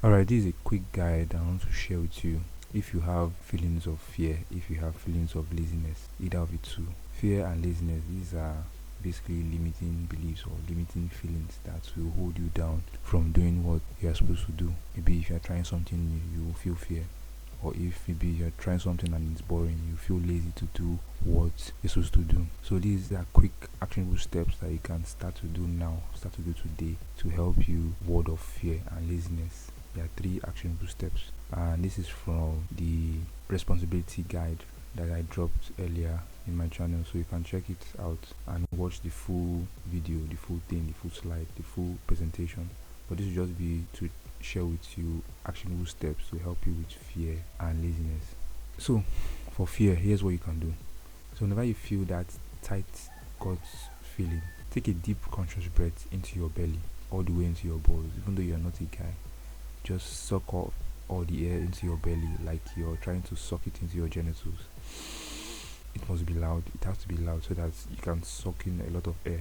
Alright, this is a quick guide I want to share with you. If you have feelings of fear, if you have feelings of laziness, either of the two, fear and laziness, these are basically limiting beliefs or limiting feelings that will hold you down from doing what you are supposed to do. Maybe if you are trying something new, you will feel fear. Or if maybe you're trying something and it's boring, you feel lazy to do what you're supposed to do. So these are quick actionable steps that you can start to do now, start to do today to help you ward off fear and laziness. There are three actionable steps, and this is from the responsibility guide that I dropped earlier in my channel, so you can check it out and watch the full video, the full thing, the full slide, the full presentation. But this will just be to share with you actionable steps to help you with fear and laziness. So for fear, here's what you can do. So whenever you feel that tight gut feeling, take a deep conscious breath into your belly, all the way into your balls. Even though you're not a guy, just suck off all the air into your belly like you're trying to suck it into your genitals. It must be loud, it has to be loud so that you can suck in a lot of air,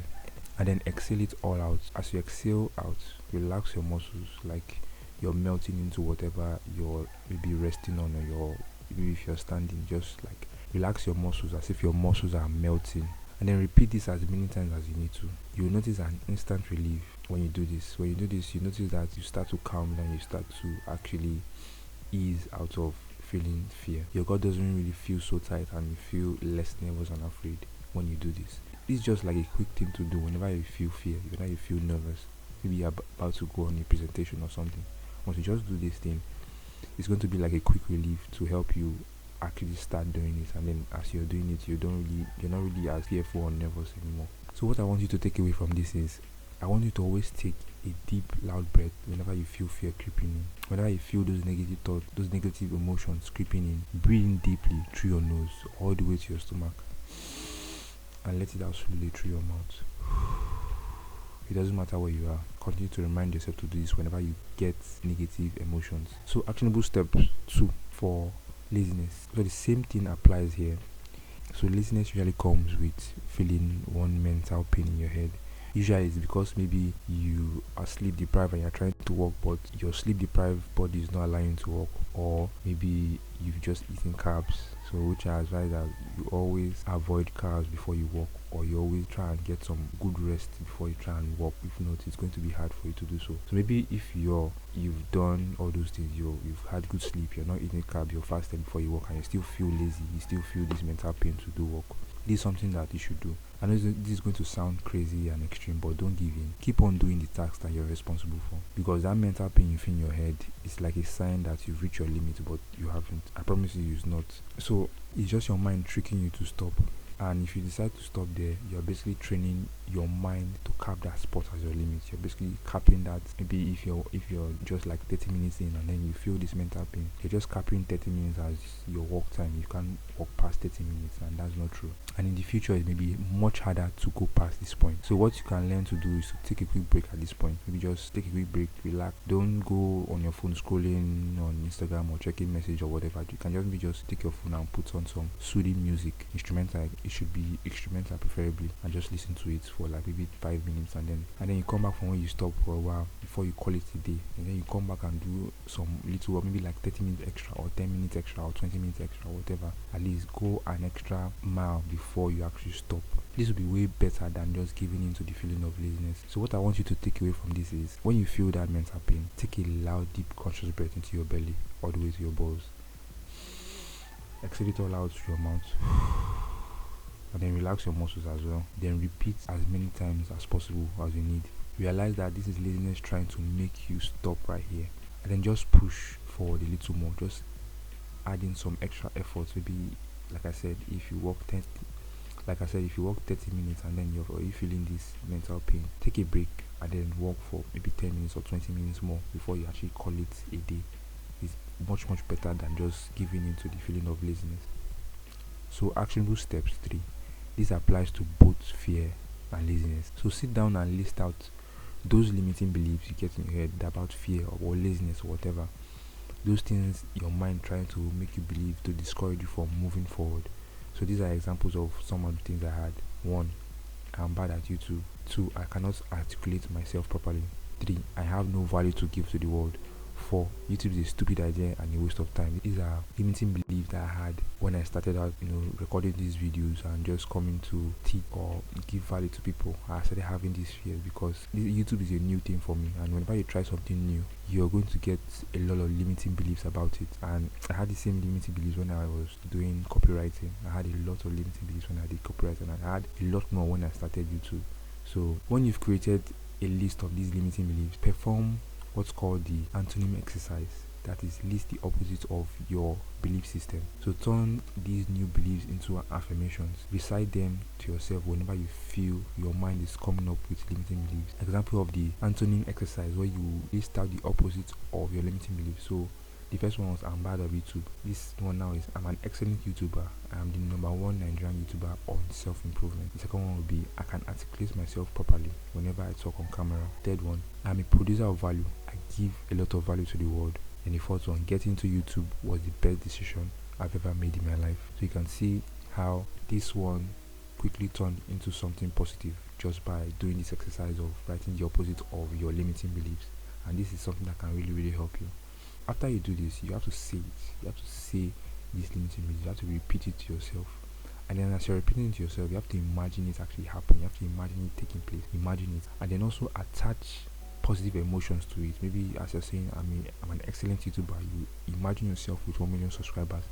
and then exhale it all out. As you exhale out, relax your muscles like you're melting into whatever you're maybe resting on, or maybe if you're standing, just like relax your muscles as if your muscles are melting, and then repeat this as many times as you need to. You will notice an instant relief when you do this. When you do this, you notice that you start to calm down, you start to actually ease out of feeling fear. Your gut doesn't really feel so tight and you feel less nervous and afraid when you do this. It's just like a quick thing to do whenever you feel fear, whenever you feel nervous. Maybe you're about to go on a presentation or something. Once you just do this thing, it's going to be like a quick relief to help you actually start doing it. And then as you're doing it, you're not really as fearful or nervous anymore. So what I want you to take away from this is, I want you to always take a deep, loud breath whenever you feel fear creeping in. Whenever you feel those negative thoughts, those negative emotions creeping in, breathe in deeply through your nose, all the way to your stomach, and let it out slowly through your mouth. It doesn't matter where you are. Continue to remind yourself to do this whenever you get negative emotions. So actionable step 2 for laziness. So the same thing applies here. So laziness usually comes with feeling one mental pain in your head. Usually it's because maybe you are sleep deprived and you're trying to work, but your sleep deprived body is not allowing you to work, or maybe you've just eaten carbs. So which I advise that you always avoid carbs before you walk, or you always try and get some good rest before you try and walk. If not, it's going to be hard for you to do so. So maybe if you've done all those things, you've had good sleep, you're not eating carbs, you're fasting before you walk, and you still feel lazy, you still feel this mental pain to do work. This is something that you should do. I know this is going to sound crazy and extreme, but don't give in. Keep on doing the tasks that you're responsible for, because that mental pain you feel in your head is like a sign that you've reached your limit, but you haven't. I promise you, it's not. So it's just your mind tricking you to stop. And if you decide to stop there, you're basically training your mind to cap that spot as your limit. You're basically capping that. Maybe if you're just like 30 minutes in and then you feel this mental pain, you're just capping 30 minutes as your walk time. You can't walk past 30 minutes, and that's not true. And in the future, it may be much harder to go past this point. So what you can learn to do is to take a quick break at this point. Maybe just take a quick break, relax. Don't go on your phone scrolling on Instagram or checking message or whatever. You can just take your phone and put on some soothing music, instrumental. It should be instrumental preferably, and just listen to it for like maybe 5 minutes, and then you come back from where you stop for a while before you call it a day, and then you come back and do some little, or maybe like 30 minutes extra or 10 minutes extra or 20 minutes extra, whatever. At least go an extra mile before you actually stop. This will be way better than just giving in to the feeling of laziness. So what I want you to take away from this is, when you feel that mental pain, take a loud, deep, conscious breath into your belly all the way to your balls. Exhale it all out through your mouth, and then relax your muscles as well. Then repeat as many times as possible as you need. Realize that this is laziness trying to make you stop right here, and then just push forward a little more. Just add in some extra effort. Maybe, like I said, if you walk 30 minutes and then you're feeling this mental pain, take a break and then walk for maybe 10 minutes or 20 minutes more before you actually call it a day. It's much better than just giving in to the feeling of laziness. So actionable steps 3. This applies to both fear and laziness. So sit down and list out those limiting beliefs you get in your head about fear or laziness or whatever. Those things your mind trying to make you believe to discourage you from moving forward. So these are examples of some of the things I had. 1. I'm bad at YouTube. 2. I cannot articulate myself properly. 3. I have no value to give to the world. before YouTube is a stupid idea and a waste of time. These are limiting beliefs that I had when I started out, recording these videos and just coming to teach or give value to people. I started having this fear because YouTube is a new thing for me, and whenever you try something new, you're going to get a lot of limiting beliefs about it. And I had the same limiting beliefs when I was doing copywriting. I had a lot of limiting beliefs when I did copywriting, and I had a lot more when I started YouTube. So when you've created a list of these limiting beliefs, perform what's called the antonym exercise. That is, list the opposite of your belief system. So turn these new beliefs into affirmations. Recite them to yourself whenever you feel your mind is coming up with limiting beliefs. Example of the antonym exercise, where you list out the opposite of your limiting beliefs. So the first one was, I'm bad at YouTube. This one now is, I'm an excellent YouTuber. I am the #1 Nigerian YouTuber on self-improvement. The second one would be, I can articulate myself properly whenever I talk on camera. Third one, I'm a producer of value. I give a lot of value to the world. And the fourth one, getting into YouTube was the best decision I've ever made in my life. So you can see how this one quickly turned into something positive just by doing this exercise of writing the opposite of your limiting beliefs. And this is something that can really, really help you. After you do this, you have to say it. You have to say these limiting beliefs. You have to repeat it to yourself. And then as you're repeating it to yourself, you have to imagine it actually happening. You have to imagine it taking place. Imagine it. And then also attach positive emotions to it. Maybe as you're saying, I'm an excellent YouTuber, you imagine yourself with 1 million subscribers.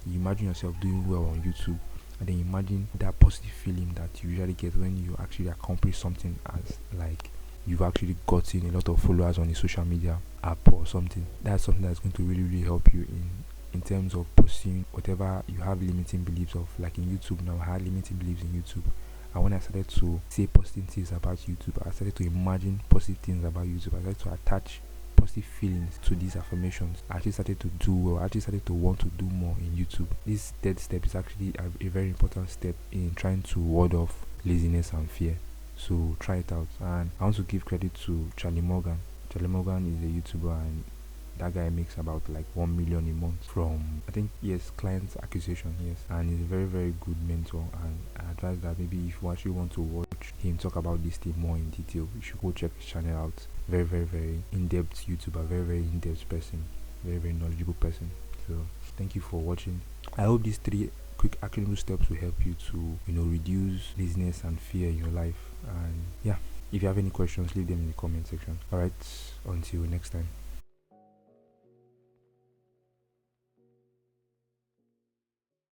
You imagine yourself doing well on YouTube. And then imagine that positive feeling that you usually get when you actually accomplish something, as like you've actually gotten a lot of followers on a social media app or something. That's something that's going to really, really help you in terms of pursuing whatever you have limiting beliefs of. Like in YouTube now, I had limiting beliefs in YouTube. And when I started to say positive things about YouTube, I started to imagine positive things about YouTube. I started to attach positive feelings to these affirmations. I actually started to do well. I actually started to want to do more in YouTube. This third step is actually a very important step in trying to ward off laziness and fear. So try it out. And I want to give credit to Charlie Morgan. Charlie Morgan is a YouTuber, and that guy makes about like 1 million a month from, I think, yes, client acquisition, yes. And he's a very, very good mentor, and I advise that maybe if you actually want to watch him talk about this thing more in detail, you should go check his channel out. Very, very, very in-depth YouTuber, very, very in-depth person, very, very knowledgeable person. So thank you for watching. I hope these 3 quick actionable steps will help you to reduce laziness and fear in your life. And yeah, if you have any questions, leave them in the comment section. All right, until next time.